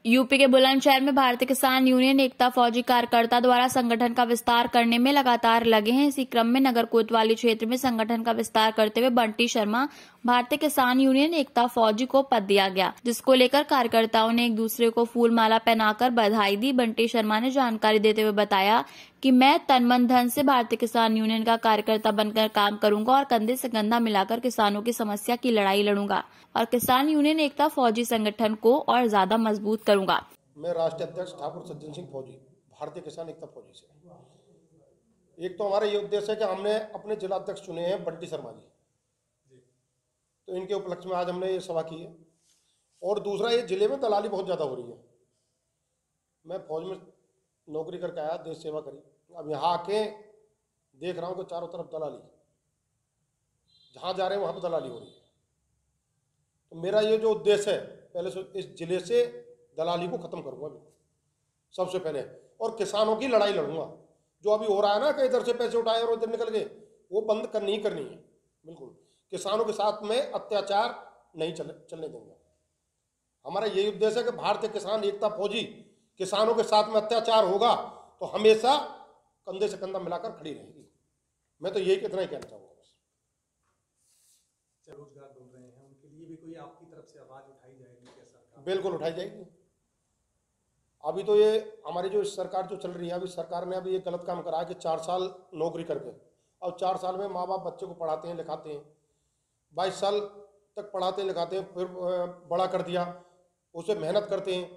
UP के बुलंदशहर में भारतीय किसान यूनियन एकता फौजी कार्यकर्ता द्वारा संगठन का विस्तार करने में लगातार लगे हैं। इसी क्रम में नगर कोतवाली क्षेत्र में संगठन का विस्तार करते हुए बंटी शर्मा भारतीय किसान यूनियन एकता फौजी को पद दिया गया, जिसको लेकर कार्यकर्ताओं ने एक दूसरे को फूल माला पहनाकर बधाई दी। बंटी शर्मा ने जानकारी देते हुए बताया कि मैं तन मन धन से भारतीय किसान यूनियन का कार्यकर्ता बनकर काम करूंगा और कंधे से कंधा मिलाकर किसानों की समस्या की लड़ाई लड़ूंगा और किसान यूनियन एकता फौजी संगठन को और ज्यादा मजबूत करूंगा। मैं राष्ट्रीय अध्यक्ष ठाकुर सज्जन सिंह फौजी भारतीय किसान एकता फौजी से। एक तो हमारा ये उद्देश्य है कि हमने अपने जिला अध्यक्ष चुने हैं बंटी शर्मा जी, तो इनके उपलक्ष्य में आज हमने ये सभा की है। और दूसरा, ये जिले में दलाली बहुत ज़्यादा हो रही है। मैं फौज में नौकरी करके आया, देश सेवा करी, अब यहाँ आके देख रहा हूँ कि चारों तरफ दलाली, जहाँ जा रहे हैं वहाँ पर दलाली हो रही है। तो मेरा ये जो उद्देश्य है, पहले से इस जिले से दलाली को खत्म करूंगा सबसे पहले, और किसानों की लड़ाई लड़ूंगा। जो अभी हो रहा है ना कि इधर से पैसे उठाए और उधर निकल गए, वो बंद करनी ही करनी है। बिल्कुल किसानों के साथ में अत्याचार नहीं चलने देंगे। हमारा यही उद्देश्य है कि भारतीय किसान एकता फौजी किसानों के साथ में अत्याचार होगा तो हमेशा कंधे से कंधा मिलाकर खड़ी रहेगी। मैं तो यही इतना ही कहना चाहूँगा। रोजगार ढूंढ रहे हैं, उनके लिए भी कोई आपकी तरफ से आवाज उठाई जाएगी क्या सरकार? बिल्कुल उठाई जाएगी। अभी तो ये हमारी जो सरकार जो चल रही है, अभी सरकार ने अभी ये गलत काम करा है कि 4 साल नौकरी करके, अब 4 साल में माँ बाप बच्चे को पढ़ाते हैं लिखाते हैं, 22 साल तक पढ़ाते हैं लिखाते हैं, फिर बड़ा कर दिया, उसे मेहनत करते हैं,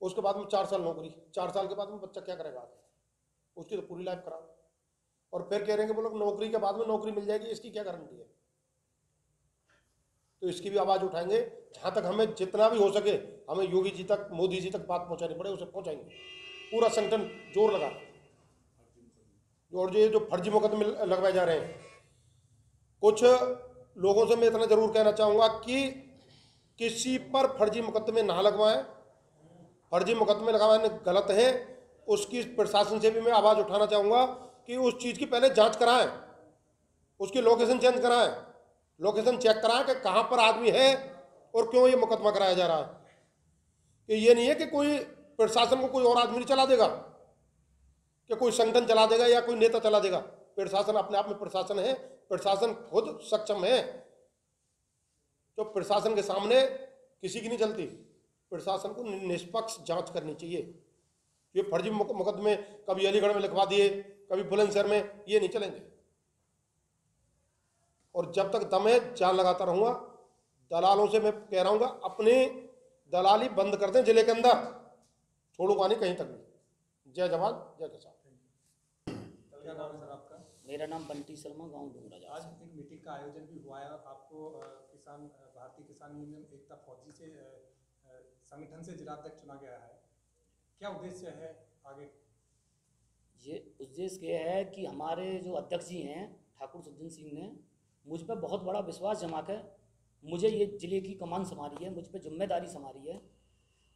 उसके बाद में 4 साल नौकरी, 4 साल के बाद में बच्चा क्या करेगा? उसकी तो पूरी लाइफ खराब। और फिर कह रहे हैं कि वो लोग नौकरी के बाद में नौकरी मिल जाएगी, इसकी क्या गारंटी है? तो इसकी भी आवाज़ उठाएंगे। जहाँ तक हमें जितना भी हो सके, हमें योगी जी तक, मोदी जी तक बात पहुँचानी पड़े, उसे पहुँचाएंगे। पूरा संगठन जोर लगा। और जो फर्जी मुकदमे लगवाए जा रहे हैं, कुछ लोगों से मैं इतना जरूर कहना चाहूँगा कि किसी पर फर्जी मुकदमे ना लगवाएं। फर्जी मुकदमे लगवाने गलत है। उसकी प्रशासन से भी मैं आवाज़ उठाना चाहूँगा कि उस चीज़ की पहले जाँच कराएं, उसकी लोकेशन चेंज कराएं, लोकेशन चेक कराएं कि कहाँ पर आदमी है और क्यों ये मुकदमा कराया जा रहा है। कि ये नहीं है कि कोई प्रशासन को कोई और आदमी नहीं चला देगा, कि कोई संगठन चला देगा या कोई नेता चला देगा। प्रशासन अपने आप में प्रशासन है, प्रशासन खुद सक्षम है। तो प्रशासन के सामने किसी की नहीं चलती। प्रशासन को निष्पक्ष जांच करनी चाहिए। ये फर्जी मुकदमे कभी अलीगढ़ में लिखवा दिए, कभी बुलंदशहर में, ये नहीं चलेंगे। और जब तक दम है जान लगाता रहूंगा। दलालों से मैं कह रहा हूँ अपनी दलाली बंद कर दें जिले के अंदर, छोड़ूंगा नहीं कहीं तक भी। जय जवान जय किसान। क्या नाम है सर आपका? मेरा नाम बंटी शर्मा, गांव डूंगरा। आज एक मीटिंग का आयोजन भी हुआ है और आपको भारतीय किसान यूनियन एकता फौजी से संगठन से जिलाध्यक्ष चुना गया है। क्या उद्देश्य है आगे? ये उद्देश्य ये है कि हमारे जो अध्यक्ष जी हैं ठाकुर सज्जन सिंह ने मुझ पर बहुत बड़ा विश्वास जमा कर मुझे ये जिले की कमान संभाली है, मुझ पर जिम्मेदारी संभाली है,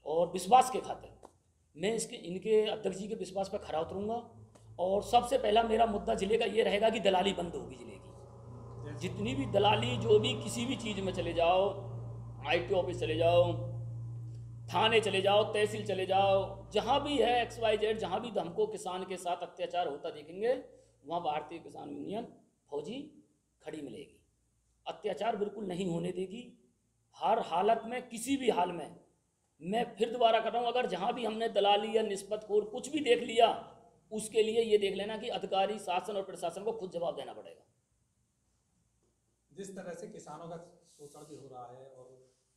और विश्वास के खातिर मैं इनके अध्यक्ष जी के विश्वास पर खरा उतरूंगा। और सबसे पहला मेरा मुद्दा जिले का ये रहेगा कि दलाली बंद होगी। जिले की जितनी भी दलाली, जो भी किसी भी चीज़ में चले जाओ, IT ऑफिस चले जाओ, थाने चले जाओ, तहसील चले जाओ, जहाँ भी है XYZ, जहाँ भी हमको किसान के साथ अत्याचार होता देखेंगे, वहाँ भारतीय किसान यूनियन फौजी खड़ी मिलेगी। अत्याचार बिल्कुल नहीं होने देगी। हर हालत में, किसी भी हाल में, मैं फिर दोबारा कर रहा हूँ, अगर जहाँ भी हमने दलाली या निस्बतखोर कुछ भी देख लिया, उसके लिए ये देख लेना कि अधिकारी, शासन और प्रशासन को खुद जवाब देना पड़ेगा। जिस तरह से किसानों का शोषण भी हो रहा है और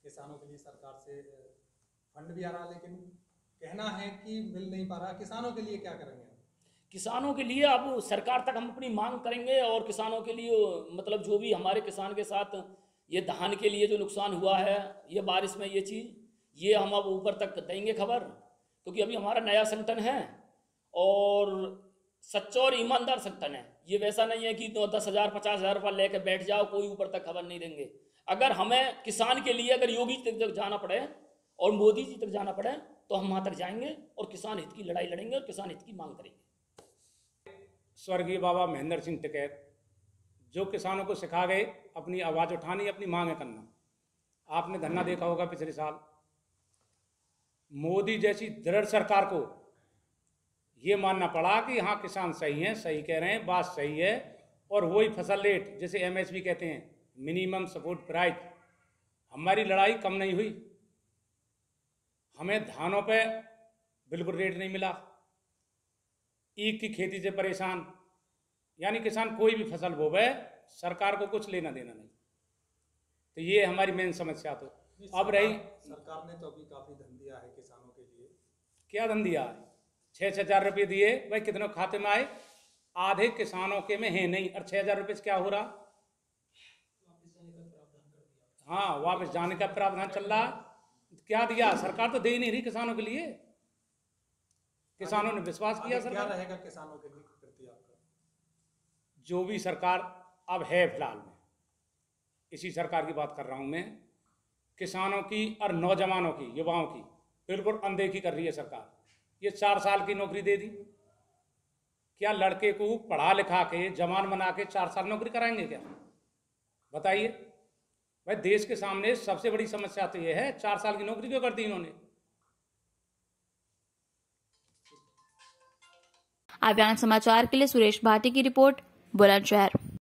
किसानों के लिए सरकार से फंड भी आ रहा है, लेकिन कहना है कि मिल नहीं पा रहा, किसानों के लिए क्या करेंगे? किसानों के लिए अब सरकार तक हम अपनी मांग करेंगे, और किसानों के लिए मतलब जो भी हमारे किसान के साथ ये धान के लिए जो नुकसान हुआ है, ये बारिश में ये चीज़, ये हम अब ऊपर तक देंगे खबर, क्योंकि अभी हमारा नया संगठन है और सच्चा और ईमानदार संगठन है। ये वैसा नहीं है कि 10,000 50,000 रुपये लेके बैठ जाओ, कोई ऊपर तक खबर नहीं देंगे। अगर हमें किसान के लिए अगर योगी जी तक जाना पड़े और मोदी जी तक जाना पड़े तो हम वहाँ तक जाएंगे और किसान हित की लड़ाई लड़ेंगे और किसान हित की मांग करेंगे। स्वर्गीय बाबा महेंद्र सिंह टिकैत जो किसानों को सिखा गए अपनी आवाज़ उठानी, अपनी मांगें करना। आपने धरना देखा होगा पिछले साल, मोदी जैसी दृढ़ सरकार को ये मानना पड़ा कि हाँ किसान सही हैं, सही कह रहे हैं, बात सही है, और वही फसल रेट जिसे MSP कहते हैं, मिनिमम सपोर्ट प्राइस, हमारी लड़ाई कम नहीं हुई। हमें धानों पे बिल्कुल रेट नहीं मिला, ईख की खेती से परेशान, यानी किसान कोई भी फसल बोवे सरकार को कुछ लेना देना नहीं। तो ये हमारी मेन समस्या। तो अब रही, सरकार ने तो अभी काफी धन दिया है किसानों के लिए। क्या धन दिया है? 6,000 रुपये दिए, भाई कितनों खाते में आए? आधे किसानों के में है नहीं। और 6,000 रुपये से क्या हो रहा? हाँ, वापस जाने का प्रावधान चल रहा। क्या दिया? सरकार तो दे ही नहीं रही किसानों के लिए। किसानों ने विश्वास किया सरकार। क्या रहेगा किसानों के प्रति आपका? जो भी सरकार अब है फिलहाल में, इसी सरकार की बात कर रहा हूं मैं, किसानों की और नौजवानों की, युवाओं की बिल्कुल अनदेखी कर रही है सरकार। ये 4 साल की नौकरी दे दी। क्या लड़के को पढ़ा लिखा के जवान बना के 4 साल नौकरी कराएंगे क्या? बताइए भाई, देश के सामने सबसे बड़ी समस्या तो ये है, 4 साल की नौकरी क्यों कर दी इन्होंने? आव्यान समाचार के लिए सुरेश भाटी की रिपोर्ट, बुलंदशहर।